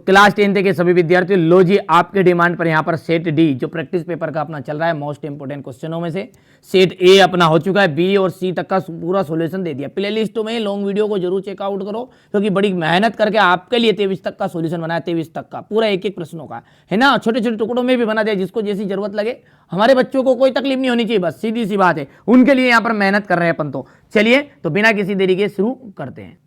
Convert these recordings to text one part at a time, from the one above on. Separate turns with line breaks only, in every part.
Class 10 के सभी विद्यार्थियों, लो जी आपके डिमांड पर यहाँ पर सेट डी जो प्रैक्टिस पेपर का अपना चल रहा है मोस्ट इंपोर्टेंट क्वेश्चनों में से सेट ए अपना हो चुका है। बी और सी तक का पूरा सॉल्यूशन दे दिया। प्ले लिस्ट में लॉन्ग वीडियो को जरूर चेकआउट करो क्योंकि बड़ी मेहनत करके आपके लिए 23 तक का सॉल्यूशन बनाया, 23 तक का पूरा एक एक प्रश्नों का है ना, छोटे छोटे टुकड़ों में भी बना दिया जिसको जैसी जरूरत लगे। हमारे बच्चों को कोई तकलीफ नहीं होनी चाहिए, बस सीधी सी बात है, उनके लिए यहाँ पर मेहनत कर रहे हैं अपन। तो चलिए तो बिना किसी देरी के शुरू करते हैं।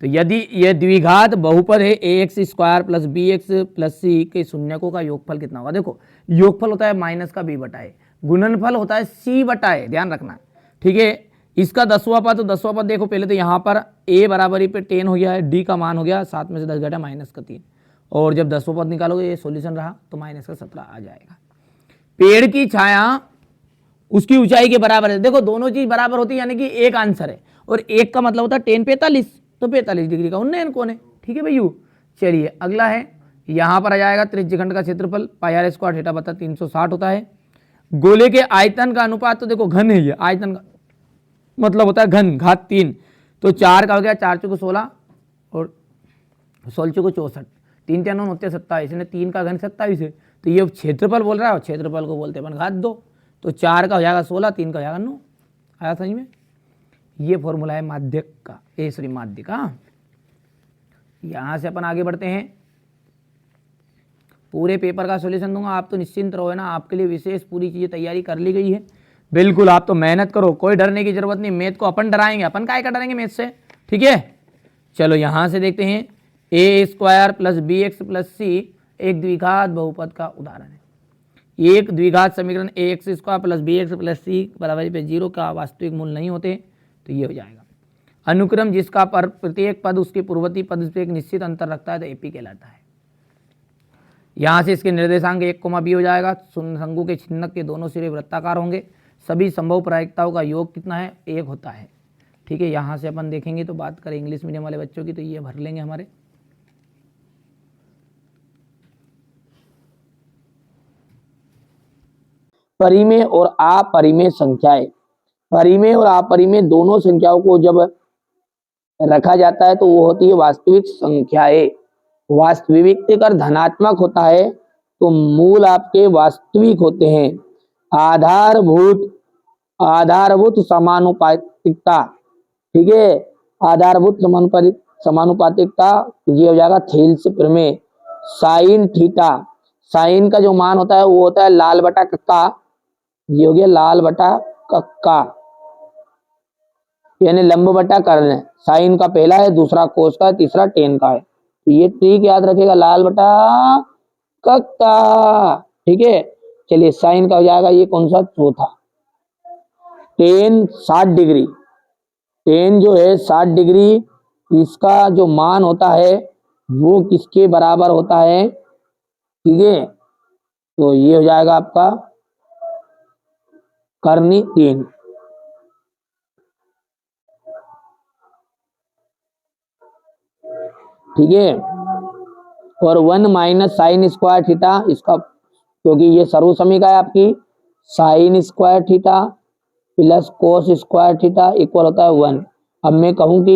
तो यदि यह द्विघात बहुपद है a x square plus b x plus c के शून्यकों का योगफल कितना होगा। देखो योगफल होता है माइनस का बी बटाए, गुणनफल होता है सी बटाए, ध्यान रखना, ठीक है। इसका 10वां पद, तो 10वां पद देखो पहले तो यहाँ पर ए बराबरी पे 10 हो गया है, डी का मान हो गया 7 में से 10 घटा माइनस का 3, और जब 10वां पद निकालोगे ये सॉल्यूशन रहा तो माइनस का 17 आ जाएगा। पेड़ की छाया उसकी ऊंचाई के बराबर है। देखो दोनों चीज बराबर होती है यानी कि एक आंसर है, और एक का मतलब होता है 10 45, तो 45 डिग्री का उन्नयन कोण है, ठीक है भैया। चलिए अगला है, यहां पर आ जाएगा त्रिज्यखंड का क्षेत्रफल पाई आर स्क्वायर थीटा बटा 360 होता है। गोले के आयतन का अनुपात, तो देखो घन है ये, आयतन का मतलब होता है घन घात 3, तो 4 का हो गया 4 चौको 16 और 16 चौको 64, 3 3 होते 27, इसने 3 का घन 27 है, तो ये क्षेत्रफल बोल रहा है और क्षेत्रफल को बोलते हैं अपन घात 2, तो 4 का हो जाएगा 16, 3 का हो जाएगा 9। आया समझ में। ये फॉर्मूला है माध्यक का, माध्य का। यहां से अपन आगे बढ़ते हैं, पूरे पेपर का सॉल्यूशन दूंगा, आप तो निश्चिंत रहो, है ना, आपके लिए विशेष पूरी चीजें तैयारी कर ली गई है। बिल्कुल आप तो मेहनत करो, कोई डरने की जरूरत नहीं। मैथ को अपन डराएंगे, अपन काय का डरेंगे मैथ से, ठीक है। चलो यहां से देखते हैं, a square plus b x plus c एक द्विघात बहुपद का उदाहरण है। एक द्विघात समीकरण a x square plus b x plus c बराबरी पे 0 का वास्तविक मूल नहीं होते, तो ये हो जाएगा। अनुक्रम जिसका पर प्रत्येक पद उसके पूर्ववर्ती पद से एक निश्चित अंतर रखता है तो एपी कहलाता है। यहां से इसके निर्देशांक 1, बी हो जाएगा। शंकु के छिन्नक के दोनों सिरे वृत्ताकार होंगे। सभी संभव प्रायिकताओं का योग कितना है, 1 होता है, ठीक है। यहां से अपन देखेंगे तो बात करें इंग्लिश मीडियम वाले बच्चों की, तो ये भर लेंगे हमारे। परिमेय और अपरिमेय संख्याएं, परिमेय और अपरिमेय दोनों संख्याओं को जब रखा जाता है तो वो होती है वास्तविक संख्याएं। वास्तविक अगर धनात्मक होता है तो मूल आपके वास्तविक होते हैं। आधारभूत समानुपातिकता, ठीक है, आधारभूत समानुपातिकता, ये हो जाएगा थेल्स प्रमेय। साइन थीटा, साइन का जो मान होता है वो होता है लाल बटा कक्का, ये हो गया लाल बटा कक्का, यानी लंब बटा कर्ण। साइन का पहला है, दूसरा कोस का है, तीसरा टेन का है, तो ये ट्रिक याद रखेगा, लाल बटा कक्का, ठीक है। चलिए साइन का हो जाएगा ये कौन सा, चौथा। टेन 60 डिग्री, टेन जो है 60 डिग्री, इसका जो मान होता है वो किसके बराबर होता है, ठीक है, तो ये हो जाएगा आपका कर्णी 3, ठीक है। और 1 माइनस साइन स्क्वायर थीटा, इसका क्योंकि ये सर्व समीका है आपकी, sine square theta plus cos square theta equal होता है 1। अब मैं कहूं कि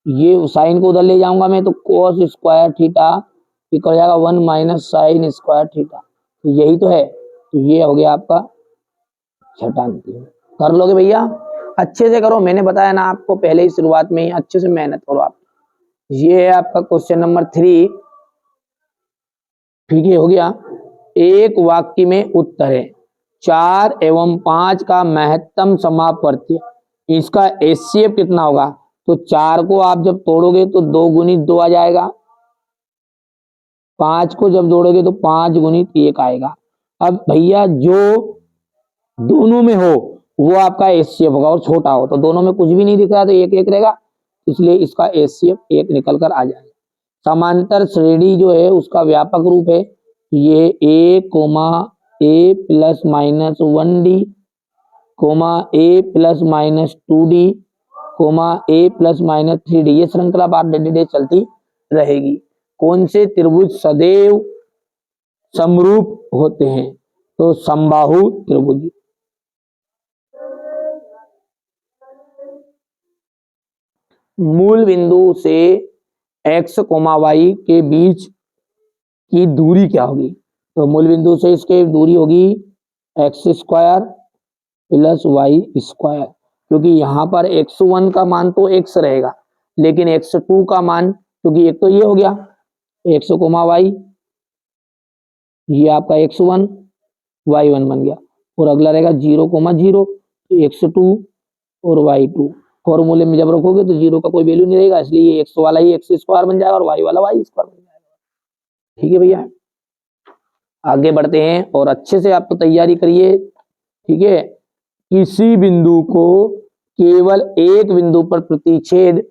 ये साइन को उधर ले जाऊंगा मैं, तो कोस स्क्वायर थीटा इक्वल हो जाएगा 1 माइनस साइन स्क्वायर थीटा, तो यही तो है, तो ये हो गया आपका छठा। कर लोगे भैया, अच्छे से करो, मैंने बताया ना आपको पहले ही शुरुआत में ही, अच्छे से मेहनत करो आप। ये है आपका क्वेश्चन नंबर 3, ठीक है, हो गया। एक वाक्य में उत्तर है 4 एवं 5 का महत्तम समापवर्ती, इसका एचसीएफ कितना होगा, तो 4 को आप जब तोड़ोगे तो 2 गुणित 2 आ जाएगा, 5 को जब जोड़ोगे तो 5 गुणित 1 आएगा। अब भैया जो दोनों में हो वो आपका एचसीएफ होगा, और छोटा हो तो दोनों में कुछ भी नहीं दिख रहा तो 1 1 रहेगा, इसलिए इसका एचसीएफ 1 निकल कर आ जाएगा। समांतर श्रेणी जो है उसका व्यापक रूप है, ये a, a plus minus 1d, a plus minus 2d, a plus minus 3d, ये श्रृंखला बार डे चलती रहेगी। कौन से त्रिभुज सदैव समरूप होते हैं, तो समबाहु त्रिभुज। मूल बिंदु से एक्स कोमा वाई के बीच की दूरी क्या होगी? तो मूल बिंदु से इसके दूरी होगी x square plus y square, क्योंकि यहाँ पर x1 का मान तो x रहेगा, लेकिन x2 का मान, क्योंकि एक तो ये हो गया एक्स कोमा वाई, ये आपका x1 y1 बन गया, और अगला रहेगा 0,0 x2 और y2। फॉर्मूले में जब रखोगे तो 0 का कोई वैल्यू नहीं रहेगा, इसलिए ये x वाला ही एक्स स्क्वायर बन जाएगा और y वाला वाई स्क्वायर बन जाएगा। ठीक है भैया, आगे बढ़ते हैं और अच्छे से आप तो तैयारी करिए। ठीक है, किसी बिंदु को केवल एक बिंदु पर प्रतिच्छेद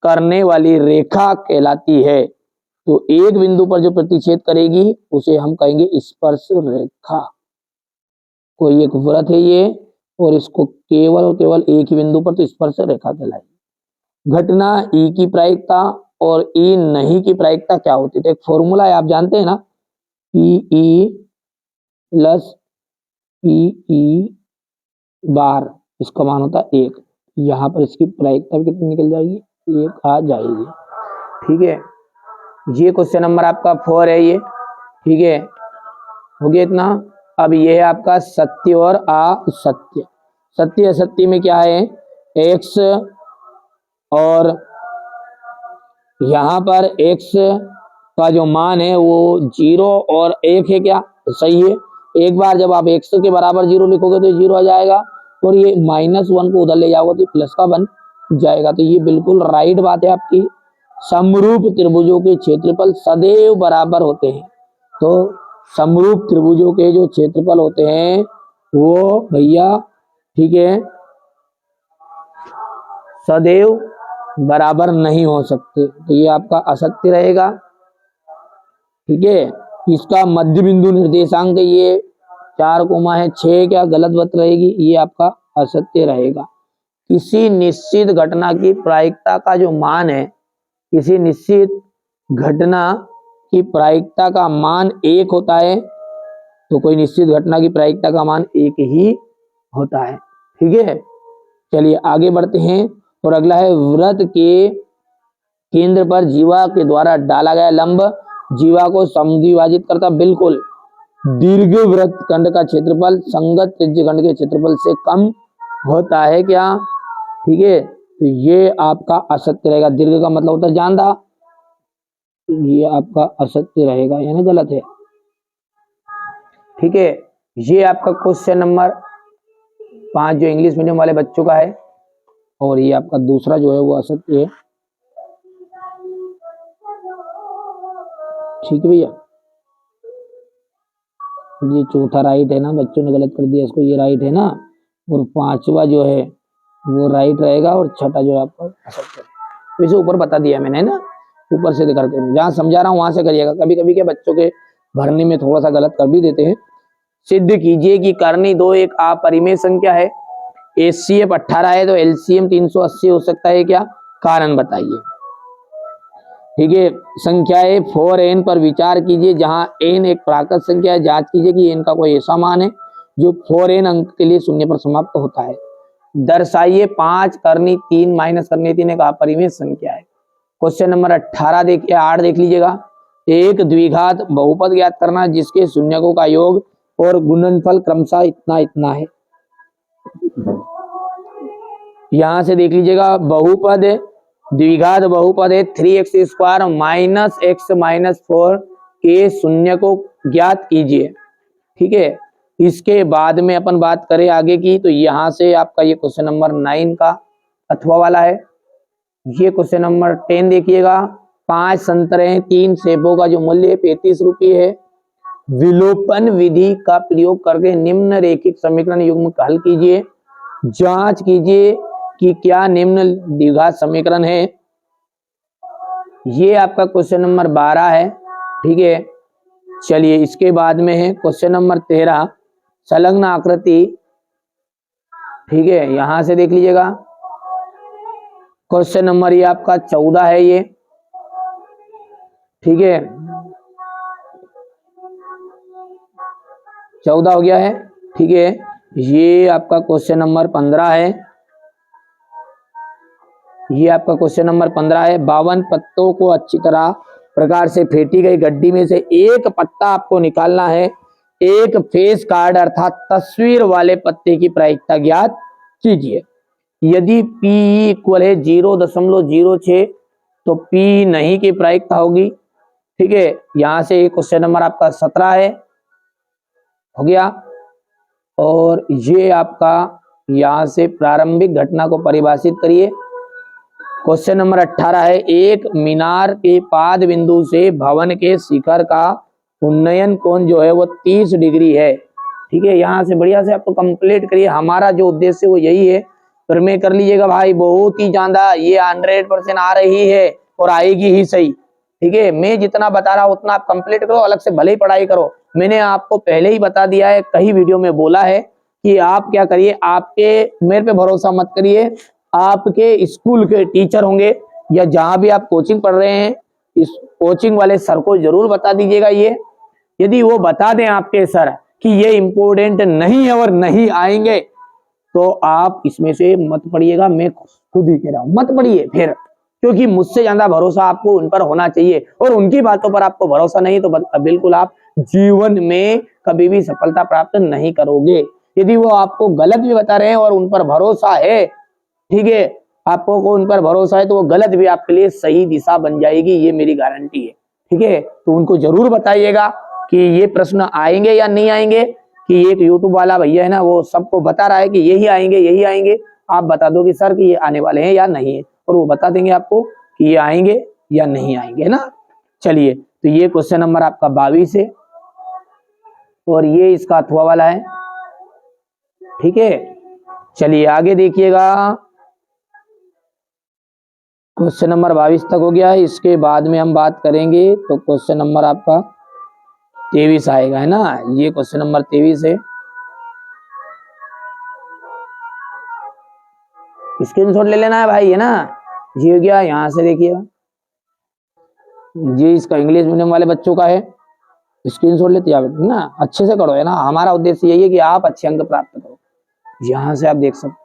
करने वाली रेखा कहलाती है। तो एक बिंदु पर जो प्रतिच्छेद करेगी उसे हम कहेंगे स्पर्श रेखा। कोई एक वृत्त है ये, और इसको केवल और केवल एक ही बिंदु पर तो स्पर्श रेखा कहलाएगी। घटना ई की प्रायिकता और ई नहीं की प्रायिकता क्या होती है? तो एक फॉर्मूला है, आप जानते हैं ना, पीई प्लस पीई बार, इसका मान होता है 1। यहाँ पर इसकी प्रायिकता भी कितनी निकल जाएगी? 1 आ जाएगी। ठीक है, ये क्वेश्चन नंबर आपका 4 है ये। ठीक है, हो गया इतना। अब ये है आपका सत्य और असत्य। सत्य असत्य में क्या है? x और यहाँ पर x का जो मान है वो 0 और 1 है क्या? तो सही है। एक बार जब आप x के बराबर 0 लिखोगे तो 0 आ जाएगा, और ये -1 को उधर ले जाओगे तो प्लस का बन जाएगा। तो ये बिल्कुल राइट बात है आपकी। समरूप त्रिभुजों के क्षेत्रफल सदैव बराबर होते हैं। तो समरूप त्रिभुजों के जो क्षेत्रफल होते हैं वो भैया, ठीक है, सदैव बराबर नहीं हो सकते। तो ये आपका असत्य रहेगा। ठीक है, इसका मध्य बिंदु निर्देशांक ये 4,6 क्या गलत बात रहेगी? ये आपका असत्य रहेगा। किसी निश्चित घटना की प्रायिकता का जो मान है, किसी निश्चित घटना की प्रायिकता का मान 1 होता है, तो कोई निश्चित घटना की प्रायिकता का मान 1 ही होता है। ठीक है, चलिए आगे बढ़ते हैं। और अगला है वृत्त के केंद्र पर जीवा के द्वारा डाला गया लंब जीवा को समद्विभाजित करता। बिल्कुल, दीर्घ वृत्त खंड का क्षेत्रफल संगत त्रिज्य खंड के क्षेत्रफल से कम होता है क्या? ठीक है, तो ये आपका असत्य रहेगा। दीर्घ का मतलब होता है ज्यादा, ये आपका असत्य रहेगा, यानी गलत है। ठीक है, ये आपका क्वेश्चन नंबर 5 जो इंग्लिश मीडियम वाले बच्चों का है, और ये आपका दूसरा जो है वो असत्य है। ठीक है भैया, ये चौथा राइट है ना, बच्चों ने गलत कर दिया इसको, ये राइट है ना, और 5वां जो है वो राइट रहेगा, और छठा जो है आपका असत्य है। तो इसे ऊपर बता दिया मैंने ना, ऊपर से करके जहाँ समझा रहा हूँ वहां से करिएगा। कभी कभी क्या बच्चों के भरने में थोड़ा सा गलत कर भी देते हैं। सिद्ध कीजिए कि कर्णी 2 एक अपरिमेय संख्या है। HCF 18 है तो LCM 380 हो सकता है क्या? कारण बताइए। ठीक है, संख्याएं 4n पर विचार कीजिए, जहां n एक प्राकृत संख्या है। जांच कीजिए कि n का कोई ऐसा मान है जो 4n अंक के लिए शून्य पर समाप्त होता है। दर्शाइए 5 करनी 3 माइनस करनी 3 एक अपरिमेय संख्या है। क्वेश्चन नंबर 18 देखिए, 8 देख लीजिएगा। एक द्विघात बहुपद ज्ञात करना जिसके शून्यकों का योग और गुणनफल क्रमशः इतना इतना है। यहां से देख लीजिएगा, बहुपद द्विघात बहुपद है 3x² माइनस x माइनस 4 के शून्य को ज्ञात कीजिए। ठीक है, इसके बाद में अपन बात करें आगे की, तो यहां से आपका ये क्वेश्चन नंबर 9 का अथवा वाला है। ये क्वेश्चन नंबर 10 देखिएगा। 5 संतरे हैं, 3 सेबों का जो मूल्य है 35 रुपये है। विलोपन विधि का प्रयोग करके निम्न रेखिक समीकरण युग्म हल कीजिए। जांच कीजिए कि क्या निम्न द्विघात समीकरण है। ये आपका क्वेश्चन नंबर 12 है। ठीक है, चलिए इसके बाद में है क्वेश्चन नंबर 13 संलग्न आकृति। ठीक है, यहां से देख लीजिएगा। क्वेश्चन नंबर ये आपका 14 है ये। ठीक है, 14 हो गया है। ठीक है, ये आपका क्वेश्चन नंबर 15 है। ये आपका क्वेश्चन नंबर 15 है। 52 पत्तों को अच्छी तरह प्रकार से फेंटी गई गड्डी में से एक पत्ता आपको निकालना है। एक फेस कार्ड अर्थात तस्वीर वाले पत्ते की प्रायिकता ज्ञात कीजिए। यदि P इक्वल है 0.06 तो P नहीं की प्रायिकता होगी। ठीक है, यहां से ये क्वेश्चन नंबर आपका 17 है, हो गया। और ये आपका यहां से प्रारंभिक घटना को परिभाषित करिए। क्वेश्चन नंबर 18 है। एक मीनार के पाद बिंदु से भवन के शिखर का उन्नयन कोण जो है वो 30 डिग्री है। ठीक है, यहां से बढ़िया से आपको कंप्लीट करिए। हमारा जो उद्देश्य वो यही है, पर में कर लीजिएगा भाई, बहुत ही ज्यादा ये 100% आ रही है और आएगी ही सही। ठीक है, मैं जितना बता रहा हूं उतना आप कंप्लीट करो, अलग से भले ही पढ़ाई करो। मैंने आपको पहले ही बता दिया है, कई वीडियो में बोला है कि आप क्या करिए, आपके मेरे पे भरोसा मत करिए, आपके स्कूल के टीचर होंगे या जहां भी आप कोचिंग पढ़ रहे हैं, इस कोचिंग वाले सर को जरूर बता दीजिएगा। ये यदि वो बता दें आपके सर कि ये इम्पोर्टेंट नहीं है और नहीं आएंगे, तो आप इसमें से मत पढ़िएगा। मैं खुद ही कह रहा हूं, मत पढ़िए फिर, क्योंकि मुझसे ज्यादा भरोसा आपको उन पर होना चाहिए और उनकी बातों पर आपको भरोसा नहीं तो बिल्कुल आप जीवन में कभी भी सफलता प्राप्त नहीं करोगे। यदि वो आपको गलत भी बता रहे हैं और उन पर भरोसा है, ठीक है, आपको को उन पर भरोसा है, तो वो गलत भी आपके लिए सही दिशा बन जाएगी, ये मेरी गारंटी है। ठीक है, तो उनको जरूर बताइएगा कि ये प्रश्न आएंगे या नहीं आएंगे। कि एक यूट्यूब वाला भैया है ना, वो सबको बता रहा है कि यही आएंगे यही आएंगे, आप बता दो कि सर कि ये आने वाले हैं या नहीं है, और वो बता देंगे आपको कि ये आएंगे या नहीं आएंगे ना। चलिए, तो ये क्वेश्चन नंबर आपका 22 है और ये इसका अथवा वाला है। ठीक है, चलिए आगे देखिएगा। क्वेश्चन नंबर 22 तक हो गया है। इसके बाद में हम बात करेंगे तो क्वेश्चन नंबर आपका 23 आएगा, है ना। ये क्वेश्चन नंबर 23 है। स्क्रीनशॉट ले लेना है भाई, है ना। ये हो गया, यहां से देखिएगा, ये इसका इंग्लिश मीडियम वाले बच्चों का है। स्क्रीनशॉट लेते हैं ना, अच्छे से करो, है ना। हमारा उद्देश्य यही है कि आप अच्छे अंक प्राप्त करो। यहां से आप देख सकते